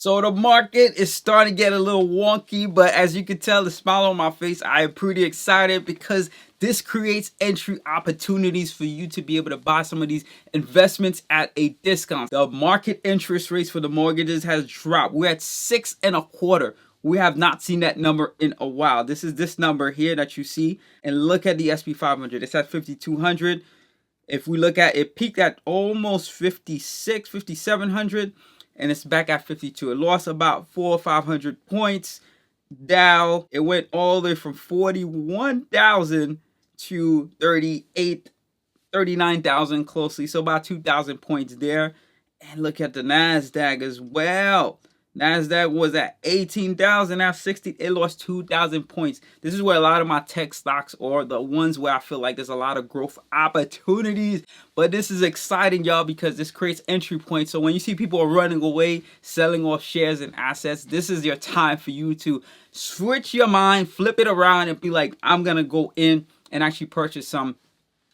So the market is starting to get a little wonky, but as you can tell, the smile on my face, I am pretty excited because this creates entry opportunities for you to be able to buy some of these investments at a discount. The market interest rates for the mortgages has dropped. We're at 6.25. We have not seen that number in a while. This is this number here that you see, and look at the SP 500. It's at 5,200. If we look at it, peaked at almost 5,700. And it's back at 52. It lost about 400 or 500 points. Dow, it went all the way from 41,000 to 39,000 closely. So about 2,000 points there. And look at the NASDAQ as well. NASDAQ was at 18,000, now 60. It lost 2,000 points. This is where a lot of my tech stocks are, the ones where I feel like there's a lot of growth opportunities. But this is exciting, y'all, because this creates entry points. So when you see people are running away, selling off shares and assets, this is your time for you to switch your mind, flip it around, and be like, I'm going to go in and actually purchase some.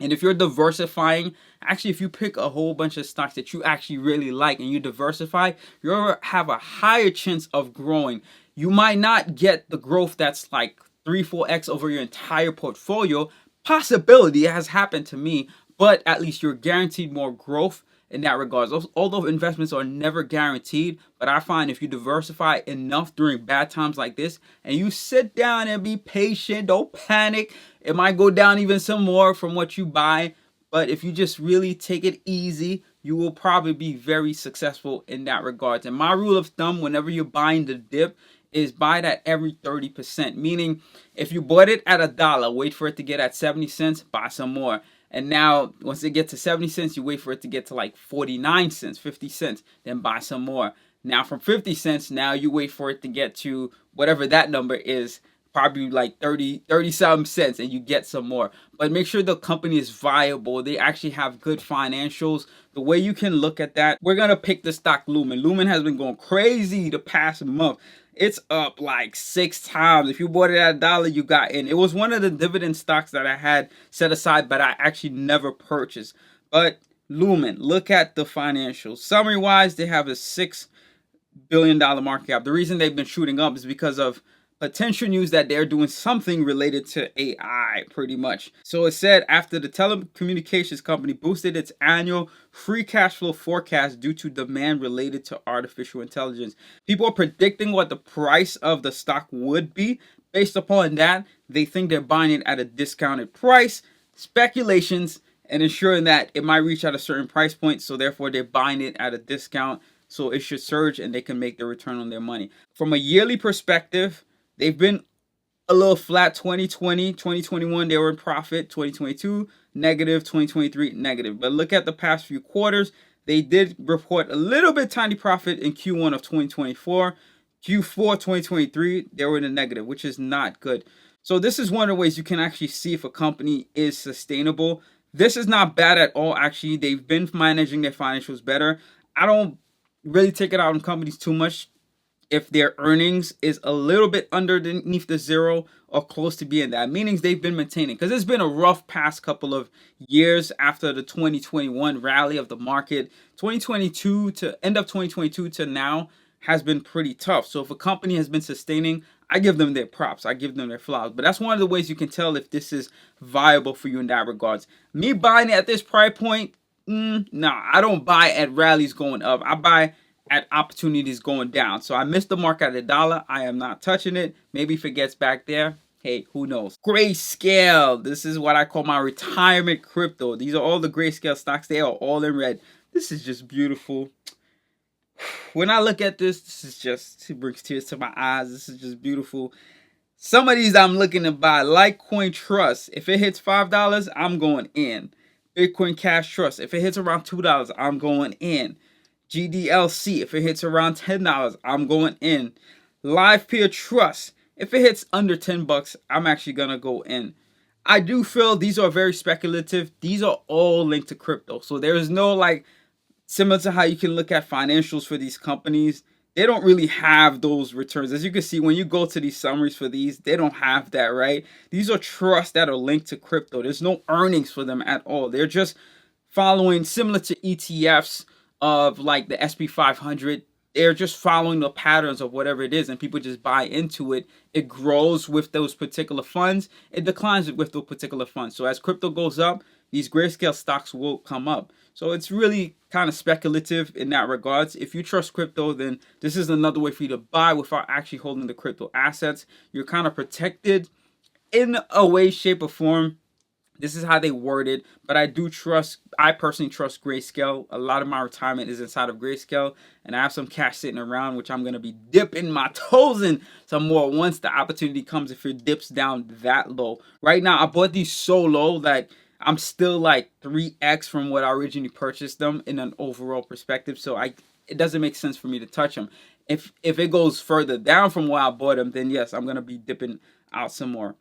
And if you're diversifying, actually, if you pick a whole bunch of stocks that you actually really like and you diversify, you'll have a higher chance of growing. You might not get the growth that's like 3-4x over your entire portfolio. Possibility, it has happened to me, but at least you're guaranteed more growth in that regard. Although investments are never guaranteed, but I find if you diversify enough during bad times like this and you sit down and be patient, don't panic, it might go down even some more from what you buy. But if you just really take it easy, you will probably be very successful in that regard. And my rule of thumb, whenever you're buying the dip, is buy that every 30%. Meaning, if you bought it at $1, wait for it to get at 70 cents, buy some more. And now, once it gets to 70 cents, you wait for it to get to like 49 cents, 50 cents, then buy some more. Now, from 50 cents, now you wait for it to get to whatever that number is, probably like 30-some cents, and you get some more. But make sure the company is viable. They actually have good financials. The way you can look at that, we're going to pick the stock Lumen. Lumen has been going crazy the past month. It's up like 6 times. If you bought it at $1, you got in. It was one of the dividend stocks that I had set aside, but I actually never purchased. But Lumen, look at the financials. Summary-wise, they have a $6 billion market cap. The reason they've been shooting up is because of potential news that they're doing something related to AI, pretty much. So it said after the telecommunications company boosted its annual free cash flow forecast due to demand related to artificial intelligence. People are predicting what the price of the stock would be. Based upon that, they think they're buying it at a discounted price, speculations, and ensuring that it might reach at a certain price point. So therefore, they're buying it at a discount. So it should surge and they can make the return on their money. From a yearly perspective, they've been a little flat. 2020, 2021, they were in profit. 2022, negative. 2023, negative. But look at the past few quarters. They did report a little bit tiny profit in Q1 of 2024. Q4 2023, they were in the negative, which is not good. So this is one of the ways you can actually see if a company is sustainable. This is not bad at all, actually. They've been managing their financials better. I don't really take it out on companies too much if their earnings is a little bit underneath the zero or close to being that, meaning they've been maintaining, because it's been a rough past couple of years after the 2021 rally of the market. 2022 to end of 2022 to now has been pretty tough. So if a company has been sustaining, I give them their props, I give them their flowers. But that's one of the ways you can tell if this is viable for you in that regards. Me buying it at this price point, nah, I don't buy at rallies going up. I buy at opportunities going down. So I missed the mark at $1. I am not touching it. Maybe if it gets back there, hey, who knows? Grayscale. This is what I call my retirement crypto. These are all the Grayscale stocks. They are all in red. This is just beautiful. When I look at this is just, it brings tears to my eyes. This is just beautiful. Some of these I'm looking to buy. Litecoin Trust. If it hits $5, I'm going in. Bitcoin Cash Trust. If it hits around $2, I'm going in. GDLC, if it hits around $10, I'm going in. Live Peer Trust, if it hits under $10, I'm actually gonna go in. I do feel these are very speculative. These are all linked to crypto, so there is no, like, similar to how you can look at financials for these companies, they don't really have those returns. As you can see, when you go to these summaries for these, they don't have that, right? These are trusts that are linked to crypto. There's no earnings for them at all. They're just following, similar to ETFs of like the SP 500. they're just following the patterns of whatever it is, and people just buy into it. It grows with those particular funds. It declines with those particular funds. So as crypto goes up, these grayscale stocks will come up. So it's really kind of speculative in that regards. If you trust crypto, then this is another way for you to buy without actually holding the crypto assets. You're kind of protected in a way, shape, or form. This is how they word it, but I personally trust Grayscale. A lot of my retirement is inside of Grayscale, and I have some cash sitting around, which I'm going to be dipping my toes in some more once the opportunity comes, if it dips down that low. Right now, I bought these so low that I'm still like 3x from what I originally purchased them in an overall perspective, so it doesn't make sense for me to touch them. If it goes further down from where I bought them, then yes, I'm going to be dipping out some more.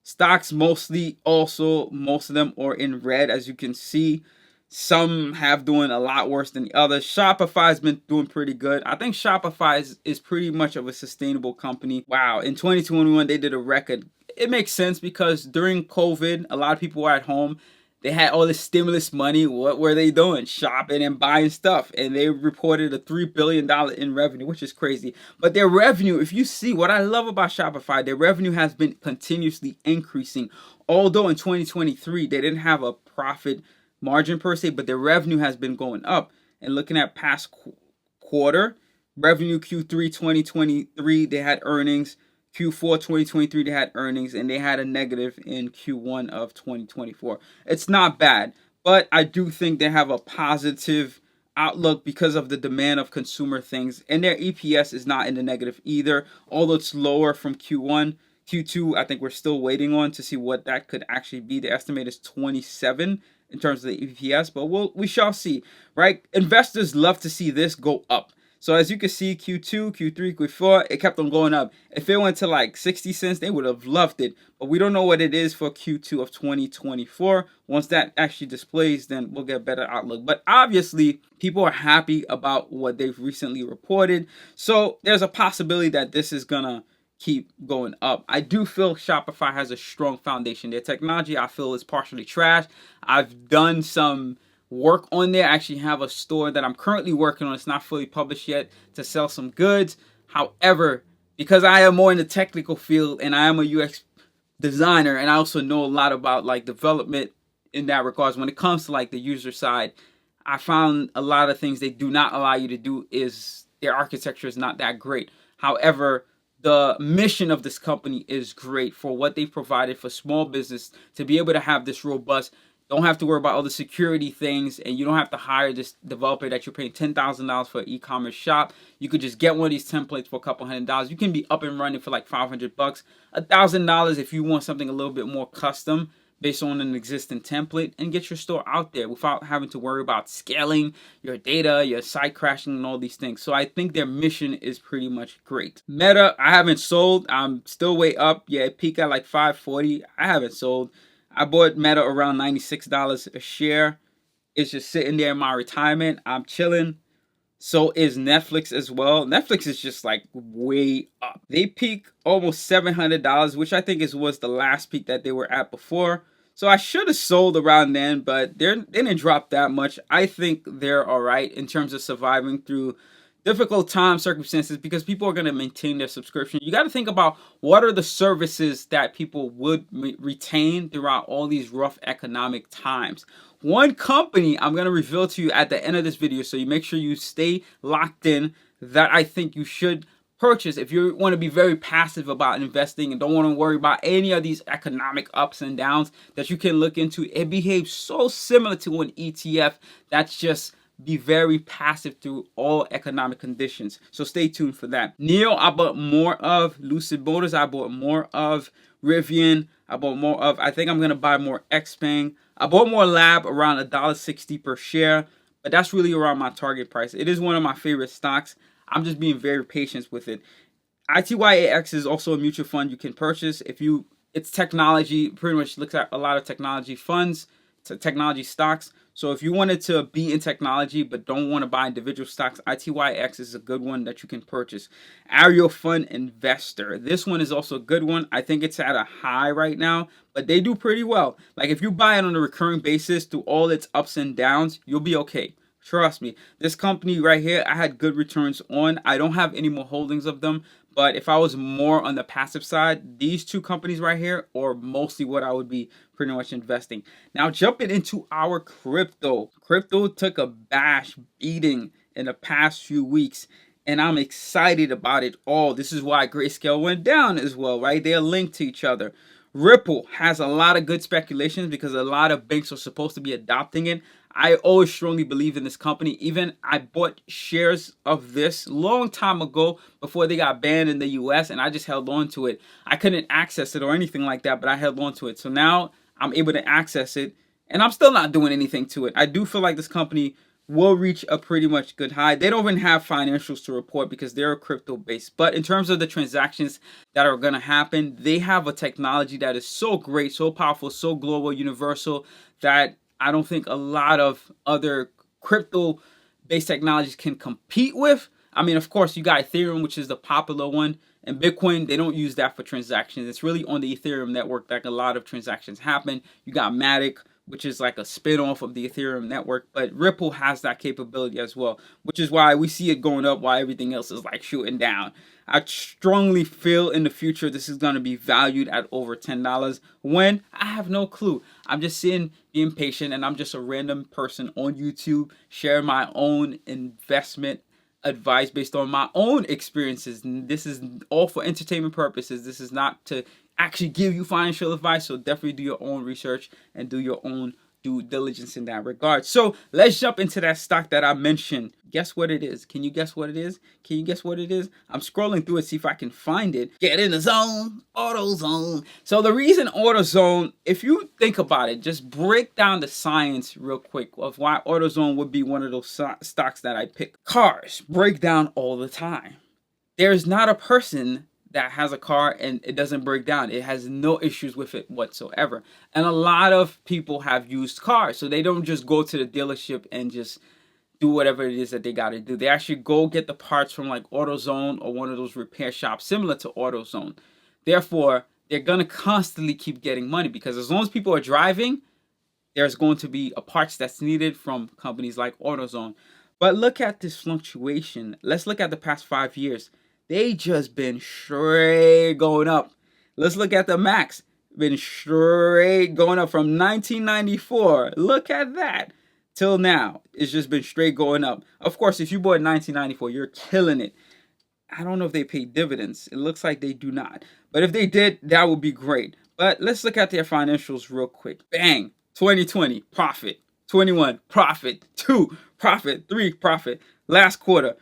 Stocks mostly also, most of them are in red, as you can see. Some have doing a lot worse than the others. Shopify's been doing pretty good. I think Shopify is pretty much of a sustainable company. Wow, in 2021, they did a record. It makes sense because during COVID, a lot of people were at home. They had all this stimulus money. What were they doing? Shopping and buying stuff. And they reported a $3 billion in revenue, which is crazy. But their revenue, if you see what I love about Shopify, their revenue has been continuously increasing. Although in 2023, they didn't have a profit margin per se, but their revenue has been going up. And looking at past quarter, revenue Q3 2023, they had earnings. Q4 2023, they had earnings, and they had a negative in Q1 of 2024. It's not bad, but I do think they have a positive outlook because of the demand of consumer things, and their EPS is not in the negative either, although it's lower from Q1. Q2, I think we're still waiting on to see what that could actually be. The estimate is 27 in terms of the EPS, but we shall see, right? Investors love to see this go up. So as you can see, Q2, Q3, Q4, it kept on going up. If it went to like 60 cents, they would have loved it. But we don't know what it is for Q2 of 2024. Once that actually displays, then we'll get a better outlook. But obviously, people are happy about what they've recently reported. So there's a possibility that this is going to keep going up. I do feel Shopify has a strong foundation. Their technology, I feel, is partially trash. I've done some work on there. I actually have a store that I'm currently working on. It's not fully published yet, to sell some goods. However, because I am more in the technical field and I am a UX designer, and I also know a lot about like development in that regards, when it comes to like the user side, I found a lot of things they do not allow you to do is their architecture is not that great. However, the mission of this company is great for what they've provided for small business to be able to have this robust. Don't have to worry about all the security things, and you don't have to hire this developer that you're paying $10,000 for an e-commerce shop. You could just get one of these templates for a couple $100. You can be up and running for like $500, $1,000 if you want something a little bit more custom based on an existing template, and get your store out there without having to worry about scaling your data, your site crashing, and all these things. So I think their mission is pretty much great. Meta, I haven't sold. I'm still way up. Yeah, it peaked at like 540. I haven't sold. I bought Meta around $96 a share. It's just sitting there in my retirement. I'm chilling. So is Netflix as well. Netflix is just like way up. They peak almost $700, which I think was the last peak that they were at before. So I should have sold around then, but they didn't drop that much. I think they're all right in terms of surviving through difficult time circumstances, because people are going to maintain their subscription. You got to think about what are the services that people would retain throughout all these rough economic times. One company I'm going to reveal to you at the end of this video, so you make sure you stay locked in, that I think you should purchase if you want to be very passive about investing and don't want to worry about any of these economic ups and downs, that you can look into. It behaves so similar to an ETF. That's just be very passive through all economic conditions. So stay tuned for that. NEO, I bought more of. Lucid Motors, I bought more of. Rivian, I bought more of. I think I'm going to buy more XPeng. I bought more Lab around $1.60 per share, but that's really around my target price. It is one of my favorite stocks. I'm just being very patient with it. ITYAX is also a mutual fund you can purchase. It's technology, pretty much looks at a lot of technology funds, technology stocks. So if you wanted to be in technology but don't want to buy individual stocks, ITYX is a good one that you can purchase. Ariel Fund Investor. This one is also a good one. I think it's at a high right now, but they do pretty well. Like if you buy it on a recurring basis through all its ups and downs, you'll be okay. Trust me, this company right here, I had good returns on. I don't have any more holdings of them, but if I was more on the passive side, these two companies right here are mostly what I would be pretty much investing. Now, jumping into our crypto. Crypto took a bash beating in the past few weeks, and I'm excited about it all. This is why Grayscale went down as well, right? They're linked to each other. Ripple has a lot of good speculations because a lot of banks are supposed to be adopting it. I always strongly believe in this company. Even I bought shares of this long time ago before they got banned in the US, and I just held on to it. I couldn't access it or anything like that, but I held on to it. So now I'm able to access it, and I'm still not doing anything to it. I do feel like this company will reach a pretty much good high. They don't even have financials to report because they're crypto based. But in terms of the transactions that are going to happen, they have a technology that is so great, so powerful, so global, universal, that I don't think a lot of other crypto based technologies can compete with. I mean, of course, you got Ethereum, which is the popular one, and Bitcoin. They don't use that for transactions. It's really on the Ethereum network that a lot of transactions happen. You got Matic, which is like a spin-off of the Ethereum network, but Ripple has that capability as well, which is why we see it going up while everything else is like shooting down. I strongly feel in the future this is going to be valued at over $10. When? I have no clue. I'm just being patient, and I'm just a random person on YouTube sharing my own investment advice based on my own experiences. This is all for entertainment purposes. This is not to actually give you financial advice, so definitely do your own research and do your own due diligence in that regard. So let's jump into that stock that I mentioned. Guess what it is? Can you guess what it is? Can you guess what it is? I'm scrolling through it, see if I can find it. Get in the zone, AutoZone. So the reason AutoZone, if you think about it, just break down the science real quick of why AutoZone would be one of those stocks that I pick. Cars break down all the time. There's not a person that has a car and it doesn't break down. It has no issues with it whatsoever. And a lot of people have used cars, so they don't just go to the dealership and just do whatever it is that they got to do. They actually go get the parts from like AutoZone or one of those repair shops similar to AutoZone. Therefore, they're going to constantly keep getting money because as long as people are driving, there's going to be a parts that's needed from companies like AutoZone. But look at this fluctuation. Let's look at the past 5 years. They just been straight going up. Let's look at the max. Been straight going up from 1994. Look at that. Till now. It's just been straight going up. Of course, if you bought in 1994, you're killing it. I don't know if they pay dividends. It looks like they do not. But if they did, that would be great. But let's look at their financials real quick. Bang. 2020, profit. 21, profit. 2, profit. 3, profit. Last quarter,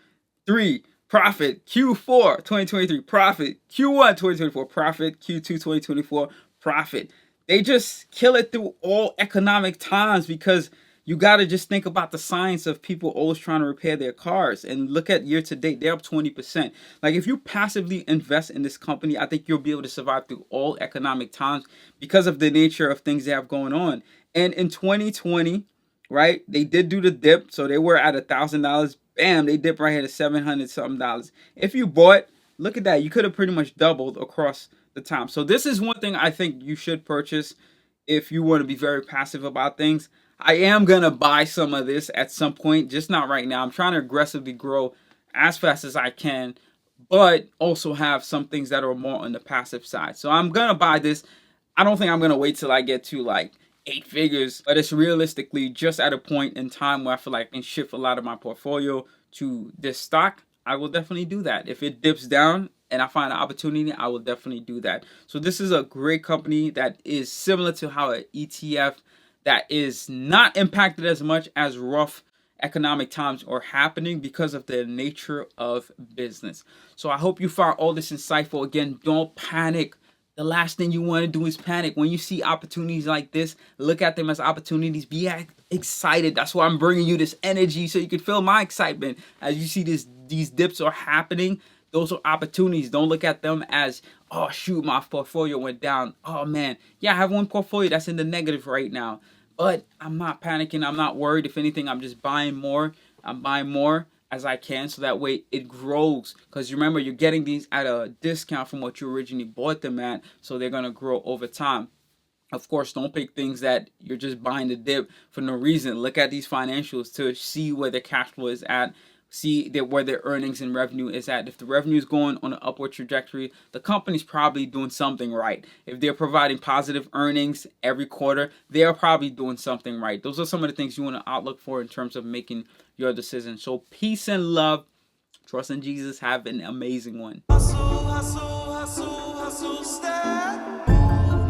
3, profit. Q4 2023, profit. Q1 2024, profit. Q2 2024, profit. They just kill it through all economic times because you got to just think about the science of people always trying to repair their cars. And look at year to date, they're up 20%. Like if you passively invest in this company, I think you'll be able to survive through all economic times because of the nature of things they have going on. And in 2020, right, they did do the dip. So they were at $1,000. Bam, they dip right here to $700 something. If you bought, look at that. You could have pretty much doubled across the time. So this is one thing I think you should purchase if you want to be very passive about things. I am going to buy some of this at some point, just not right now. I'm trying to aggressively grow as fast as I can, but also have some things that are more on the passive side. So I'm going to buy this. I don't think I'm going to wait till I get to like 8 figures, but it's realistically just at a point in time where I feel like I can shift a lot of my portfolio to this stock. I will definitely do that. If it dips down and I find an opportunity, I will definitely do that. So this is a great company that is similar to how an ETF that is not impacted as much as rough economic times are happening because of the nature of business. So I hope you found all this insightful. Again, don't panic. The last thing you want to do is panic. When you see opportunities like this, look at them as opportunities. Be excited. That's why I'm bringing you this energy so you can feel my excitement. As you see these dips are happening, those are opportunities. Don't look at them as, oh, shoot, my portfolio went down. Oh, man. Yeah, I have one portfolio that's in the negative right now. But I'm not panicking. I'm not worried. If anything, I'm just buying more. I'm buying more as I can so that way it grows. Because remember, you're getting these at a discount from what you originally bought them at. So they're going to grow over time. Of course, don't pick things that you're just buying the dip for no reason. Look at these financials to see where their cash flow is at, see that where their earnings and revenue is at. If the revenue is going on an upward trajectory, the company's probably doing something right. If they're providing positive earnings every quarter, they are probably doing something right. Those are some of the things you want to outlook for in terms of making your decision. So peace and love. Trust in Jesus. Have an amazing one. Hustle, hustle, hustle, hustle, step.